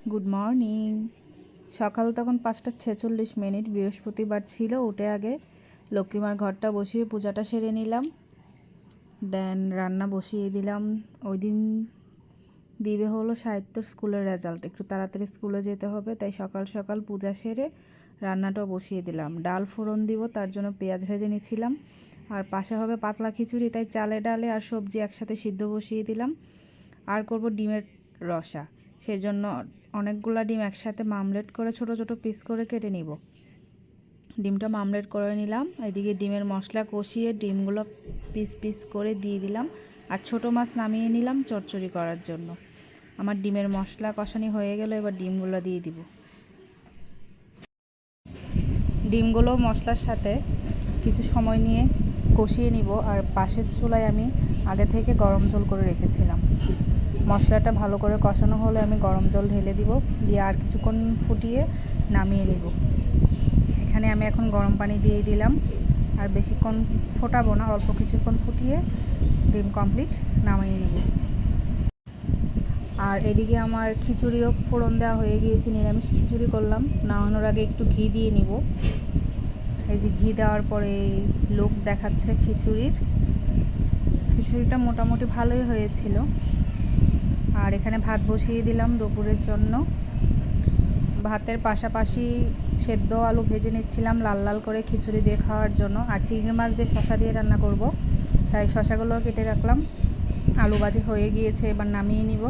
Good morning. সকাল তখন 5:46, বৃহস্পতিবার ছিল। উঠে আগে লক্ষ্মীমার ঘরটা বসিয়ে পূজাটা সেরে নিলাম, দেন রান্না বসিয়ে দিলাম। ওই দিন দিবে হলো সাহিত্যর স্কুলের রেজাল্ট, একটু তাড়াতাড়ি স্কুলে যেতে হবে, তাই সকাল সকাল পূজা সেরে রান্নাটাও বসিয়ে দিলাম। ডাল ফোড়ন দিব, তার জন্য পেঁয়াজ ভেজে নিয়েছিলাম। আর পাশে হবে পাতলা খিচুড়ি, তাই চালে ডালে আর সবজি একসাথে সিদ্ধ বসিয়ে দিলাম। আর করব ডিমের রসা, সেজন্য অনেকগুলা ডিম একসাথে মামলেট করে ছোট ছোট পিস করে কেটে নিব। ডিমটা মামলেট করে নিলাম। এদিকে ডিমের মশলা কষিয়ে ডিমগুলো পিস পিস করে দিয়ে দিলাম। আর ছোট মাছ নামিয়ে নিলাম চচ্চড়ি করার জন্য। আমার ডিমের মশলা কষানি হয়ে গেল, এবার ডিমগুলো দিয়ে দিব। ডিমগুলো মশলার সাথে কিছু সময় নিয়ে কষিয়ে নিব। আর পাশের চুলায় আমি আগে থেকে গরম জল করে রেখেছিলাম। মশলাটা ভালো করে কষানো হলে আমি গরম জল ঢেলে দিব, দিয়ে আর কিছুক্ষণ ফুটিয়ে নামিয়ে নিব। এখানে আমি এখন গরম পানি দিয়ে দিলাম, আর বেশিক্ষণ ফোটাবো না, অল্প কিছুক্ষণ ফুটিয়ে ডিম কমপ্লিট নামিয়ে নিব। আর এদিকে আমার খিচুড়িও ফোড়ন দেওয়া হয়ে গিয়েছে, নিরামিষ খিচুড়ি করলাম। নামানোর আগে একটু ঘি দিয়ে নিব। এই যে ঘি দেওয়ার পরে লোক দেখাচ্ছে খিচুড়িটা মোটামুটি ভালোই হয়েছিল। আর এখানে ভাত বসিয়ে দিলাম দুপুরের জন্য। ভাতের পাশাপাশি সেদ্ধ আলু ভেজে নিচ্ছিলাম লাল লাল করে খিচুড়ি দিয়ে খাওয়ার জন্য। আর চিংড়ি মাছ দিয়ে শশা দিয়ে রান্না করব, তাই শশাগুলো কেটে রাখলাম। আলু ভাজি হয়ে গিয়েছে, এবার নামিয়ে নিব।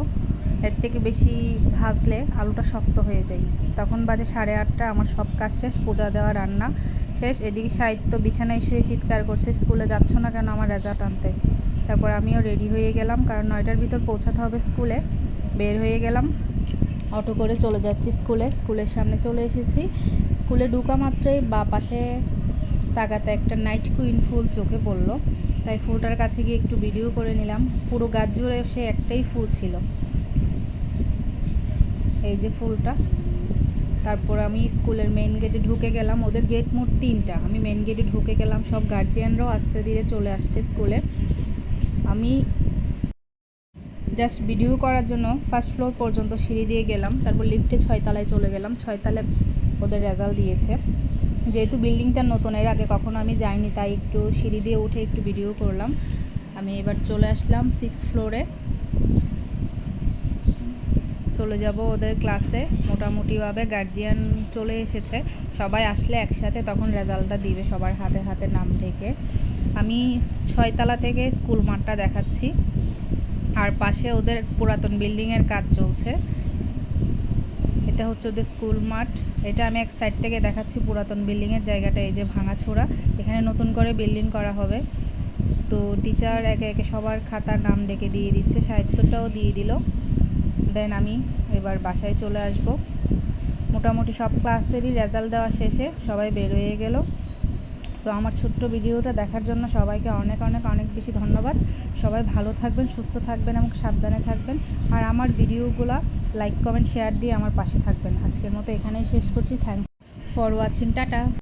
এর থেকে বেশি ভাজলে আলুটা শক্ত হয়ে যায়। তখন বাজে 8:30, আমার সব কাজ শেষ, পূজা দেওয়া রান্না শেষ। এদিকে সাহিত্য বিছানায় শুয়ে চিৎকার করছে, স্কুলে যাচ্ছ না কেন আমার রেজাল্ট আনতে। তারপর আমিও রেডি হয়ে গেলাম, কারণ 9টার ভিতর পৌঁছাতে হবে স্কুলে। বের হয়ে গেলাম, অটো করে চলে যাচ্ছি স্কুলে। স্কুলের সামনে চলে এসেছি। স্কুলে ঢোকা মাত্রই বা পাশে তাকাতে একটা নাইট কুইন ফুল চোখে পড়লো, তাই ফুলটার কাছে গিয়ে একটু ভিডিও করে নিলাম। পুরো গাছ জুড়ে সে একটাই ফুল ছিল, এই যে ফুলটা। তারপর আমি স্কুলের মেন গেটে ঢুকে গেলাম। ওদের গেট মোট 3টা, আমি মেন গেটে ঢুকে গেলাম। সব গার্জিয়ানরাও আস্তে ধীরে চলে আসছে স্কুলে। আমি জাস্ট ভিডিও করার জন্য ফার্স্ট ফ্লোর পর্যন্ত সিঁড়ি দিয়ে গেলাম, তারপর লিফটে 6 তলায় চলে গেলাম। 6 তলায় ওদের রেজাল্ট দিয়েছে। যেহেতু বিল্ডিংটা নতুন, এর আগে কখনো আমি যাইনি, তাই একটু সিঁড়ি দিয়ে উঠে একটু ভিডিও করলাম। আমি এবার চলে আসলাম 6th ফ্লোরে, চলে যাব ওদের ক্লাসে। মোটামুটিভাবে গার্জিয়ান চলে এসেছে, সবাই আসলে একসাথে তখন রেজাল্টটা দিবে, সবার হাতে হাতে নাম ঢেকে। আমি 6 তলা থেকে স্কুল মাঠটা দেখাচ্ছি, আর পাশে ওদের পুরাতন বিল্ডিংয়ের কাজ চলছে। এটা হচ্ছে ওদের স্কুল মাঠ। এটা আমি এক সাইড থেকে দেখাচ্ছি পুরাতন বিল্ডিংয়ের জায়গাটা। এই যে ভাঙাচোরা, এখানে নতুন করে বিল্ডিং করা হবে। তো টিচার একে একে সবার খাতার নাম ডেকে দিয়ে দিচ্ছে, সাহিত্যটাও দিয়ে দিল। দেন আমি এবার বাসায় চলে আসব। মোটামুটি সব ক্লাসেরই রেজাল্ট দেওয়া শেষে সবাই বের হয়ে গেল। সো আমার ছোট্ট ভিডিওটা দেখার জন্য সবাইকে অনেক অনেক অনেক বেশি ধন্যবাদ। সবাই ভালো থাকবেন, সুস্থ থাকবেন এবং সাবধানে থাকবেন। আর আমার ভিডিওগুলো লাইক কমেন্ট শেয়ার দিয়ে আমার পাশে থাকবেন। আজকের মতো এখানেই শেষ করছি। Thanks for watching, tata.